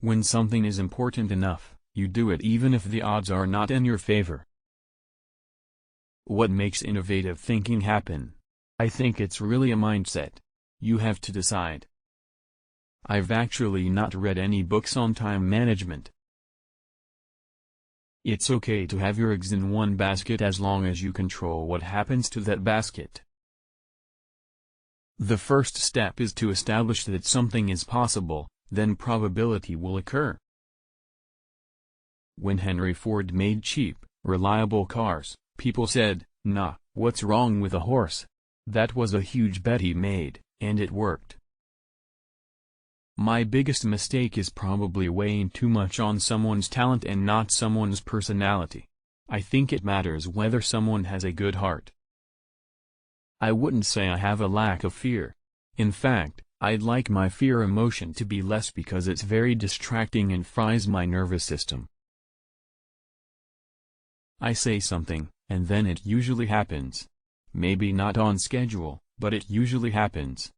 When something is important enough, you do it even if the odds are not in your favor. What makes innovative thinking happen? I think it's really a mindset. You have to decide. I've actually not read any books on time management. It's okay to have your eggs in one basket as long as you control what happens to that basket. The first step is to establish that something is possible, then probability will occur. When Henry Ford made cheap, reliable cars, people said, "Nah, what's wrong with a horse?" That was a huge bet he made, and it worked. My biggest mistake is probably weighing too much on someone's talent and not someone's personality. I think it matters whether someone has a good heart. I wouldn't say I have a lack of fear. In fact, I'd like my fear emotion to be less because it's very distracting and fries my nervous system. I say something, and then it usually happens. Maybe not on schedule, but it usually happens.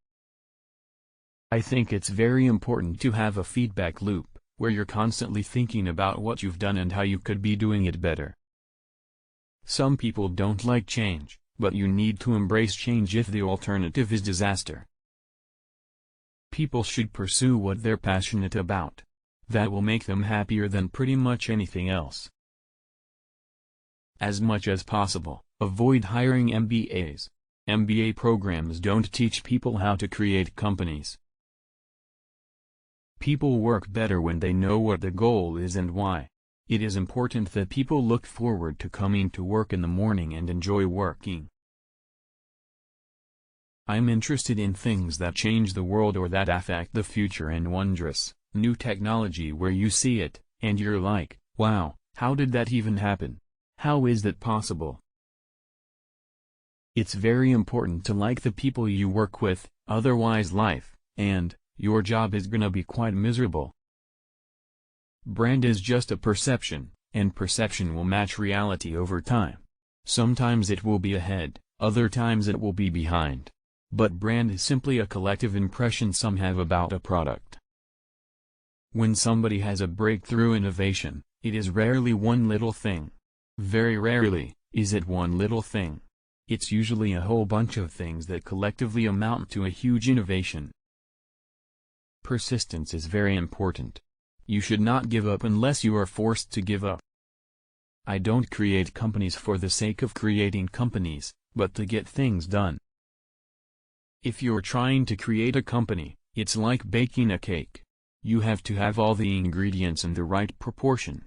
I think it's very important to have a feedback loop, where you're constantly thinking about what you've done and how you could be doing it better. Some people don't like change, but you need to embrace change if the alternative is disaster. People should pursue what they're passionate about. That will make them happier than pretty much anything else. As much as possible, avoid hiring MBAs. MBA programs don't teach people how to create companies. People work better when they know what the goal is and why. It is important that people look forward to coming to work in the morning and enjoy working. I'm interested in things that change the world or that affect the future and wondrous, new technology where you see it, and you're like, wow, how did that even happen? How is that possible? It's very important to like the people you work with, otherwise life, and your job is gonna be quite miserable. Brand is just a perception, and perception will match reality over time. Sometimes it will be ahead, other times it will be behind. But brand is simply a collective impression some have about a product. When somebody has a breakthrough innovation, it is rarely one little thing. Very rarely is it one little thing. It's usually a whole bunch of things that collectively amount to a huge innovation. Persistence is very important. You should not give up unless you are forced to give up. I don't create companies for the sake of creating companies, but to get things done. If you're trying to create a company, it's like baking a cake. You have to have all the ingredients in the right proportion.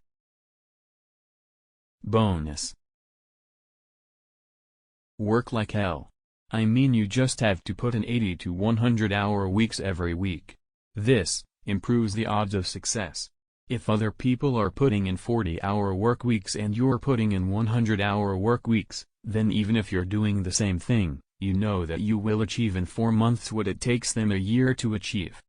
Bonus. Work like hell. I mean, you just have to put in 80 to 100 hour weeks every week. This improves the odds of success. If other people are putting in 40-hour work weeks and you're putting in 100-hour work weeks, then even if you're doing the same thing, you know that you will achieve in 4 months what it takes them a year to achieve.